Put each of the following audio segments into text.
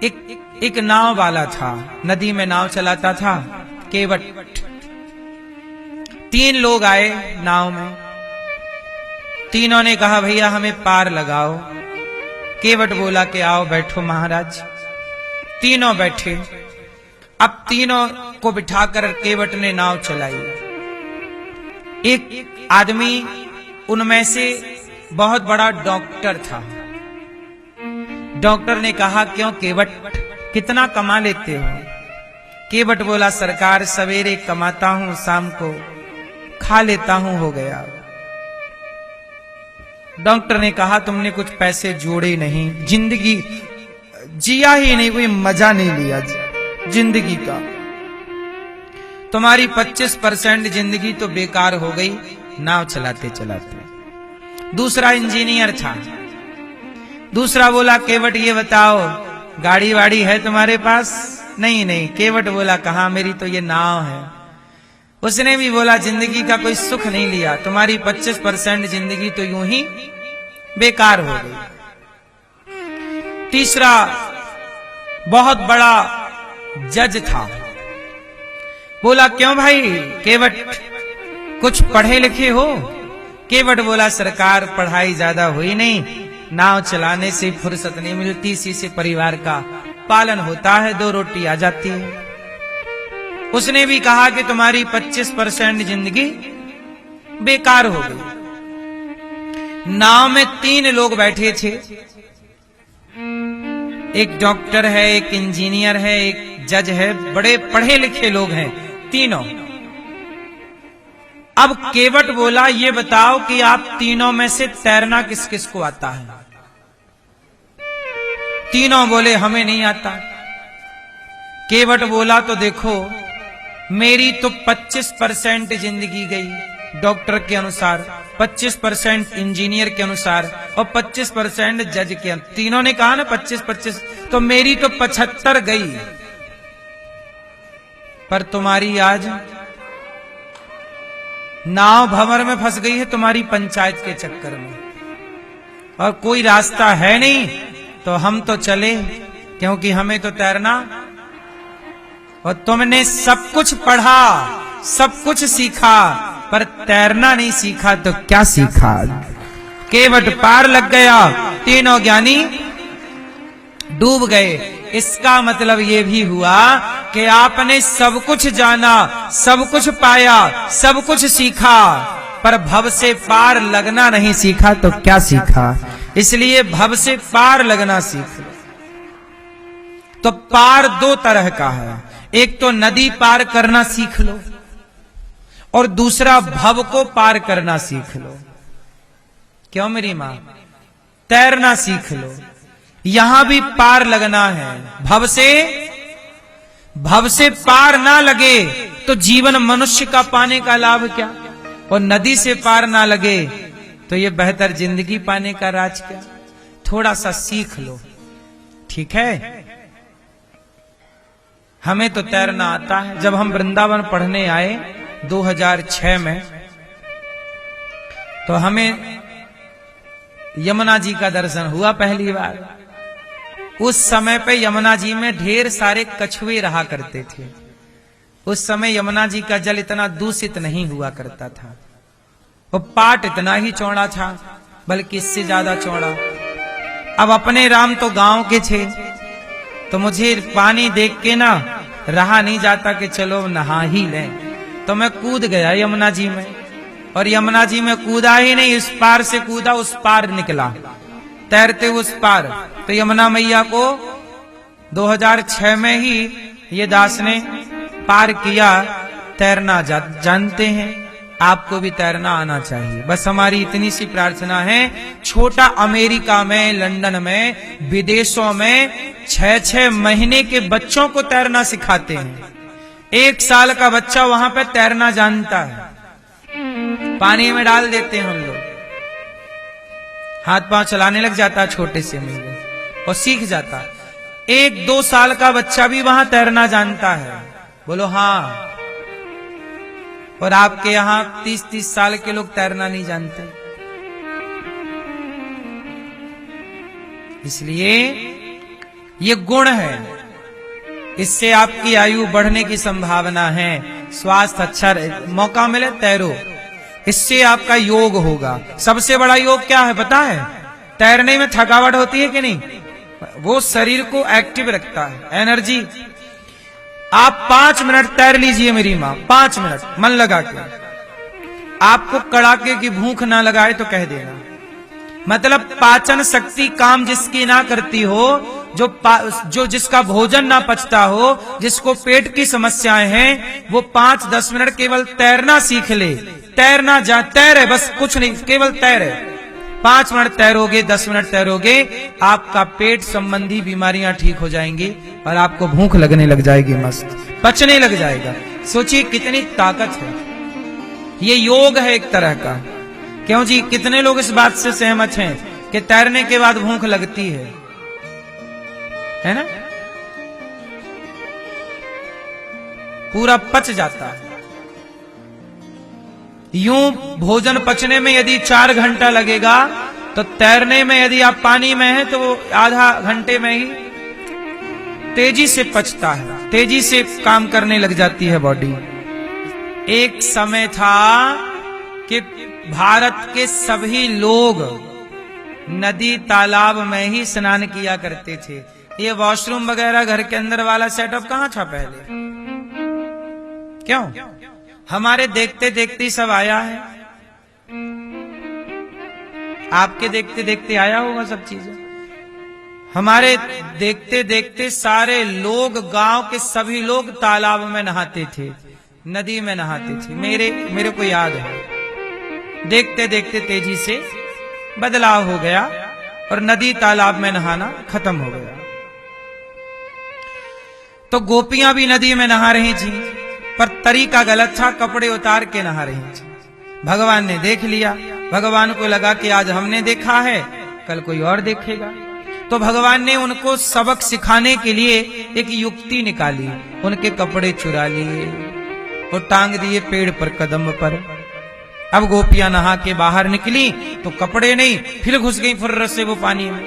एक नाव वाला था, नदी में नाव चलाता था केवट। 3 लोग आए नाव में। तीनों ने कहा भैया हमें पार लगाओ। केवट बोला कि आओ बैठो महाराज। तीनों बैठे। अब तीनों को बिठाकर केवट ने नाव चलाई। एक आदमी उनमें से बहुत बड़ा डॉक्टर था। डॉक्टर ने कहा क्यों केवट, कितना कमा लेते हो? केवट बोला सरकार सवेरे कमाता हूं, शाम को खा लेता हूं, हो गया। डॉक्टर ने कहा तुमने कुछ पैसे जोड़े नहीं, जिंदगी जिया ही नहीं, कोई मजा नहीं लिया जिंदगी का। तुम्हारी 25% जिंदगी तो बेकार हो गई नाव चलाते चलाते। दूसरा इंजीनियर था। दूसरा बोला केवट ये बताओ गाड़ी वाड़ी है तुम्हारे पास? नहीं नहीं। केवट बोला कहां, मेरी तो ये नाव है। उसने भी बोला जिंदगी का कोई सुख नहीं लिया, तुम्हारी 25% जिंदगी तो यूं ही बेकार हो गई। तीसरा बहुत बड़ा जज था। बोला क्यों भाई केवट, कुछ पढ़े लिखे हो? केवट बोला सरकार पढ़ाई ज्यादा हुई नहीं, नाव चलाने से फुर्सत नहीं मिलती, इसी से परिवार का पालन होता है, 2 रोटी आ जाती है। उसने भी कहा कि तुम्हारी 25% जिंदगी बेकार हो गई। नाव में 3 लोग बैठे थे। एक डॉक्टर है, एक इंजीनियर है, एक जज है, बड़े पढ़े लिखे लोग हैं तीनों। अब केवट बोला ये बताओ कि आप तीनों में से तैरना किस किस को आता है? तीनों बोले हमें नहीं आता। केवट बोला तो देखो मेरी तो 25% जिंदगी गई डॉक्टर के अनुसार, 25% इंजीनियर के अनुसार और 25% जज के। तीनों ने कहा ना 25-25, तो मेरी तो 75 गई। पर तुम्हारी आज नाव भंवर में फंस गई है तुम्हारी पंचायत के चक्कर में, और कोई रास्ता है नहीं, तो हम तो चले क्योंकि हमें तो तैरना। और तुमने सब कुछ पढ़ा, सब कुछ सीखा, पर तैरना नहीं सीखा, तो क्या सीखा? केवट पार लग गया, तीनों ज्ञानी डूब गए। इसका मतलब ये भी हुआ कि आपने सब कुछ जाना, सब कुछ पाया, सब कुछ सीखा, पर भव से पार लगना नहीं सीखा, तो क्या सीखा? इसलिए भव से पार लगना सीख लो। तो पार 2 तरह का है, एक तो नदी पार करना सीख लो और दूसरा भव को पार करना सीख लो। क्यों मेरी मां? तैरना सीख लो, यहां भी पार लगना है। भव से पार ना लगे तो जीवन मनुष्य का पाने का लाभ क्या? और नदी से पार ना लगे तो ये बेहतर जिंदगी पाने का राज क्या? थोड़ा सा सीख लो, ठीक है? हमें तो तैरना आता है। जब हम वृंदावन पढ़ने आए 2006 में, तो हमें यमुना जी का दर्शन हुआ पहली बार। उस समय पे यमुना जी में ढेर सारे कछुए रहा करते थे। उस समय यमुना जी का जल इतना दूषित नहीं हुआ करता था। वो पाट इतना ही चौड़ा था, बल्कि इससे ज्यादा चौड़ा। अब अपने राम तो गांव के थे, तो मुझे पानी देख के ना रहा नहीं जाता कि चलो नहा ही लें। तो मैं कूद गया यमुना जी में, और यमुना जी में कूदा ही नहीं, इस पार से कूदा उस पार निकला, तैरते उस पार। तो यमुना मैया को 2006 में ही ये दास ने पार किया। तैरना जानते हैं, आपको भी तैरना आना चाहिए। बस हमारी इतनी सी प्रार्थना है। छोटा अमेरिका में, लंदन में, विदेशों में 6-6 महीने के बच्चों को तैरना सिखाते हैं। 1 साल का बच्चा वहां पे तैरना जानता है। पानी में डाल देते हैं हम लोग, हाथ पांव चलाने लग जाता है छोटे से में और सीख जाता। 1-2 साल का बच्चा भी वहां तैरना जानता है। बोलो हाँ। और आपके यहां 30-30 साल के लोग तैरना नहीं जानते। इसलिए ये गुण है, इससे आपकी आयु बढ़ने की संभावना है, स्वास्थ्य अच्छा रहे, मौका मिले तैरो, इससे आपका योग होगा। सबसे बड़ा योग क्या है पता है? तैरने में थकावट होती है कि नहीं? वो शरीर को एक्टिव रखता है, एनर्जी। आप 5 मिनट तैर लीजिए मेरी मां, 5 मिनट मन लगा के। आपको कड़ाके की भूख ना लगाए तो कह देना। मतलब पाचन शक्ति काम जिसकी ना करती हो, जो जिसका भोजन ना पचता हो, जिसको पेट की समस्याएं हैं, वो 5-10 मिनट केवल तैरना सीख ले। तैरना तैरे, बस कुछ नहीं, केवल तैरे। 5 मिनट तैरोगे, 10 मिनट तैरोगे, आपका पेट संबंधी बीमारियां ठीक हो जाएंगी और आपको भूख लगने लग जाएगी, मस्त पचने लग जाएगा। सोचिए कितनी ताकत है। ये योग है एक तरह का। क्यों जी? कितने लोग इस बात से सहमत हैं कि तैरने के बाद भूख लगती है ना? पूरा पच जाता है। यूं भोजन पचने में यदि 4 घंटा लगेगा, तो तैरने में यदि आप पानी में हैं तो वो आधा घंटे में ही तेजी से पचता है, तेजी से काम करने लग जाती है बॉडी। एक समय था कि भारत के सभी लोग नदी तालाब में ही स्नान किया करते थे। ये वॉशरूम वगैरह घर के अंदर वाला सेटअप कहां था पहले? क्यों? हमारे देखते देखते सब आया है। आपके देखते देखते आया होगा सब चीजें। हमारे देखते देखते सारे लोग, गांव के सभी लोग तालाब में नहाते थे, नदी में नहाते थे। मेरे को याद है, देखते देखते तेजी से बदलाव हो गया और नदी तालाब में नहाना खत्म हो गया। तो गोपियां भी नदी में नहा रही थी, पर तरीका गलत था, कपड़े उतार के नहा रही थी। भगवान ने देख लिया। भगवान को लगा कि आज हमने देखा है, कल कोई और देखेगा। तो भगवान ने उनको सबक सिखाने के लिए एक युक्ति निकाली। उनके कपड़े चुरा लिए और टांग दिए पेड़ पर, कदम पर। अब गोपियां नहा के बाहर निकली तो कपड़े नहीं, फिर घुस गई फुर्र से वो पानी में।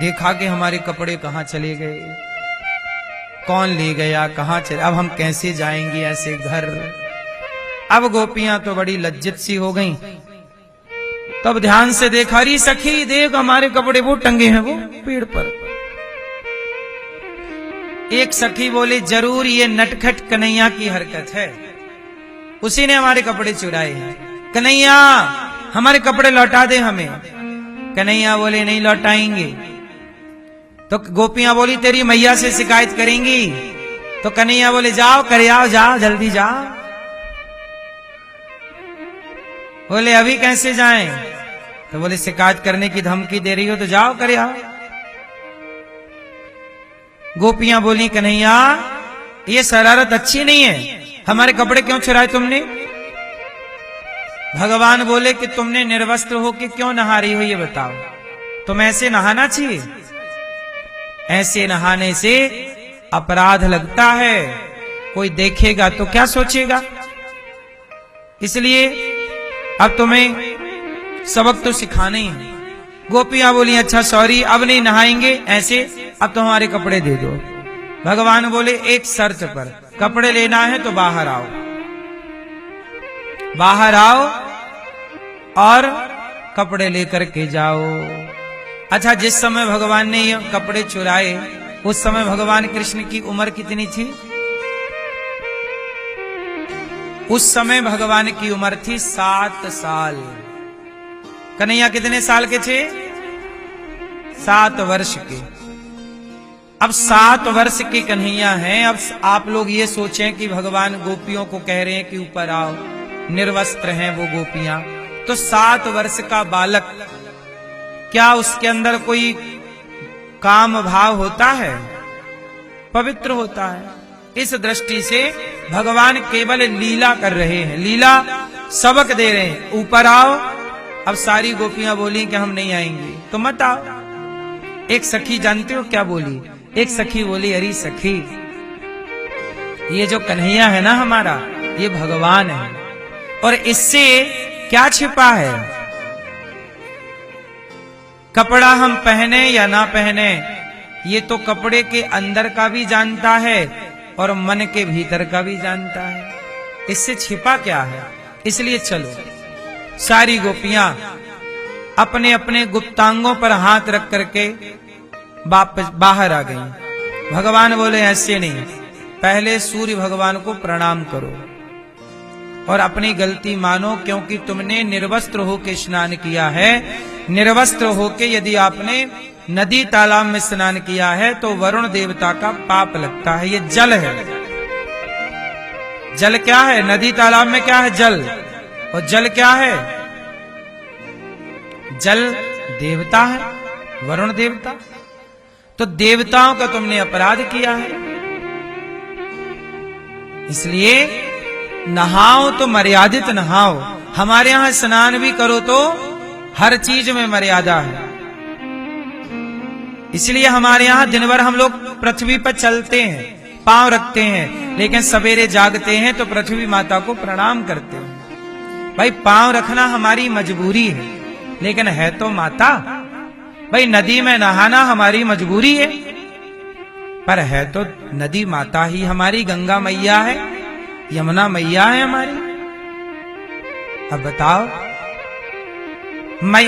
देखा कि हमारे कपड़े कहां चले गए, कौन ले गया, कहां चले, अब हम कैसे जाएंगे ऐसे घर। अब गोपियां तो बड़ी लज्जित सी हो गईं। तब ध्यान से देखा, री सखी देख हमारे कपड़े वो टंगे हैं वो पेड़ पर। एक सखी बोली, जरूर ये नटखट कन्हैया की हरकत है, उसी ने हमारे कपड़े चुराए हैं। कन्हैया हमारे कपड़े लौटा दे हमें। कन्हैया बोले, नहीं लौटाएंगे। तो गोपियां बोली, तेरी मैया से शिकायत करेंगी। तो कन्हैया बोले, जाओ कर आओ, जाओ जल्दी जाओ। बोले, अभी कैसे जाएं? तो बोले, शिकायत करने की धमकी दे रही हो तो जाओ कर आओ। गोपियां बोली, कन्हैया ये शरारत अच्छी नहीं है, हमारे कपड़े क्यों चुराए तुमने? भगवान बोले कि तुमने निर्वस्त्र होके क्यों नहा रही हो ये बताओ। तुम ऐसे नहाना चाहिए, ऐसे नहाने से अपराध लगता है, कोई देखेगा तो क्या सोचेगा। इसलिए अब तुम्हें सबक तो सिखाना ही है। गोपियां बोली, अच्छा सॉरी, अब नहीं नहाएंगे ऐसे, अब तो हमारे कपड़े दे दो। भगवान बोले, एक शर्त पर, कपड़े लेना है तो बाहर आओ, बाहर आओ और कपड़े लेकर के जाओ। अच्छा, जिस समय भगवान ने ये कपड़े चुराए, उस समय भगवान कृष्ण की उम्र कितनी थी? उस समय भगवान की उम्र थी 7 साल। कन्हैया कितने साल के थे? 7 वर्ष के। अब 7 वर्ष के कन्हैया हैं। अब आप लोग ये सोचें कि भगवान गोपियों को कह रहे हैं कि ऊपर आओ, निर्वस्त्र हैं वो गोपियां। तो 7 वर्ष का बालक, क्या उसके अंदर कोई काम भाव होता है? पवित्र होता है। इस दृष्टि से भगवान केवल लीला कर रहे हैं, लीला सबक दे रहे हैं। ऊपर आओ। अब सारी गोपियां बोली कि हम नहीं आएंगे, तो मत आओ। एक सखी जानते हो क्या बोली? एक सखी बोली, अरे सखी, ये जो कन्हैया है ना हमारा, ये भगवान है, और इससे क्या छिपा है? कपड़ा हम पहने या ना पहने, ये तो कपड़े के अंदर का भी जानता है और मन के भीतर का भी जानता है, इससे छिपा क्या है। इसलिए चलो, सारी गोपियां अपने अपने गुप्तांगों पर हाथ रख करके वापस बाहर आ गईं। भगवान बोले ऐसे नहीं, पहले सूर्य भगवान को प्रणाम करो और अपनी गलती मानो, क्योंकि तुमने निर्वस्त्र होके स्नान किया है। निर्वस्त्र होके यदि आपने नदी तालाब में स्नान किया है तो वरुण देवता का पाप लगता है। ये जल है। जल क्या है? नदी तालाब में क्या है? जल। और जल क्या है? जल देवता है, वरुण देवता। तो देवताओं का तुमने अपराध किया है, इसलिए नहाओ तो मर्यादित नहाओ। हमारे यहां स्नान भी करो तो हर चीज में मर्यादा है। इसलिए हमारे यहां दिन भर हम लोग पृथ्वी पर चलते हैं, पांव रखते हैं, लेकिन सवेरे जागते हैं तो पृथ्वी माता को प्रणाम करते हैं। भाई पांव रखना हमारी मजबूरी है, लेकिन है तो माता। भाई नदी में नहाना हमारी मजबूरी है, पर है तो नदी माता ही हमारी। गंगा मैया है, यमुना मैया है हमारी। अब बताओ,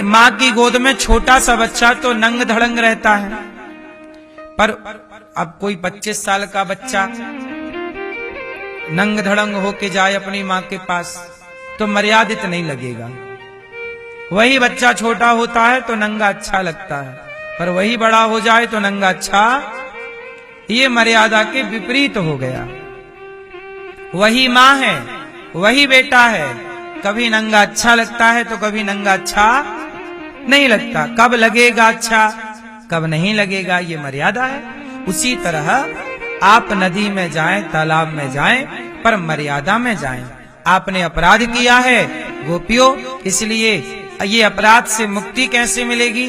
मां की गोद में छोटा सा बच्चा तो नंग धड़ंग रहता है, पर अब कोई 25 साल का बच्चा नंग धड़ंग होके जाए अपनी मां के पास तो मर्यादित नहीं लगेगा। वही बच्चा छोटा होता है तो नंगा अच्छा लगता है, पर वही बड़ा हो जाए तो नंगा अच्छा, ये मर्यादा के विपरीत हो गया। वही मां है, वही बेटा है, कभी नंगा अच्छा लगता है तो कभी नंगा अच्छा नहीं लगता। कब लगेगा अच्छा, कब नहीं लगेगा, ये मर्यादा है। उसी तरह आप नदी में जाएं, तालाब में जाएं, पर मर्यादा में जाएं। आपने अपराध किया है गोपियों, इसलिए ये अपराध से मुक्ति कैसे मिलेगी?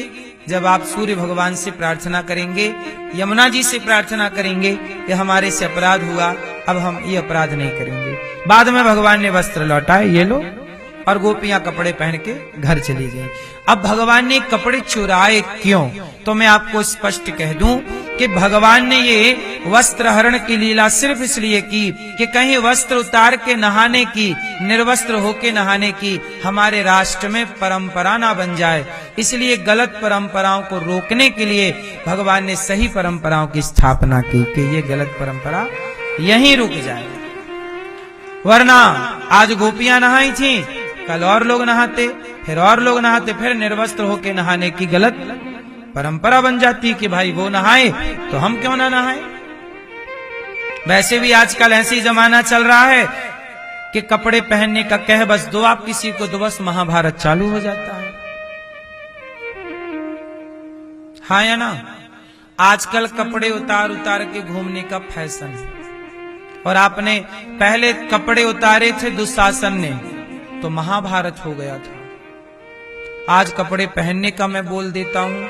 जब आप सूर्य भगवान से प्रार्थना करेंगे, यमुना जी से प्रार्थना करेंगे कि हमारे से अपराध हुआ, अब हम ये अपराध नहीं करेंगे। बाद में भगवान ने वस्त्र लौटाए, ये लो, और गोपियां कपड़े पहन के घर चली गईं। अब भगवान ने कपड़े चुराए क्यों? तो मैं आपको स्पष्ट कह दूं कि भगवान ने ये वस्त्र हरण की लीला सिर्फ इसलिए की कि कहीं वस्त्र उतार के नहाने की, निर्वस्त्र होके नहाने की हमारे राष्ट्र में परंपरा ना बन जाए। इसलिए गलत परंपराओं को रोकने के लिए भगवान ने सही परंपराओं की स्थापना की कि ये गलत परंपरा यहीं रुक जाए। वरना आज गोपियां नहाई थी, कल और लोग नहाते, फिर और लोग नहाते, फिर निर्वस्त्र होके नहाने की गलत परंपरा बन जाती कि भाई वो नहाए तो हम क्यों ना नहाए। वैसे भी आजकल ऐसी जमाना चल रहा है कि कपड़े पहनने का कह बस दो आप किसी को, तो बस महाभारत चालू हो जाता है। हाँ या ना? आजकल कपड़े उतार उतार के घूमने का फैशन है। और आपने पहले कपड़े उतारे थे दुशासन ने तो महाभारत हो गया था। आज कपड़े पहनने का मैं बोल देता हूं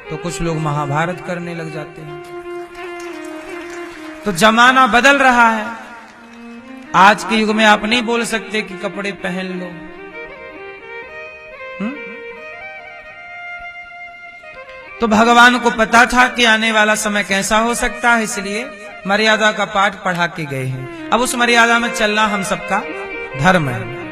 तो कुछ लोग महाभारत करने लग जाते हैं। तो जमाना बदल रहा है। आज के युग में आप नहीं बोल सकते कि कपड़े पहन लो। तो भगवान को पता था कि आने वाला समय कैसा हो सकता है, इसलिए मर्यादा का पाठ पढ़ा के गए हैं। अब उस मर्यादा में चलना हम सबका धर्म है।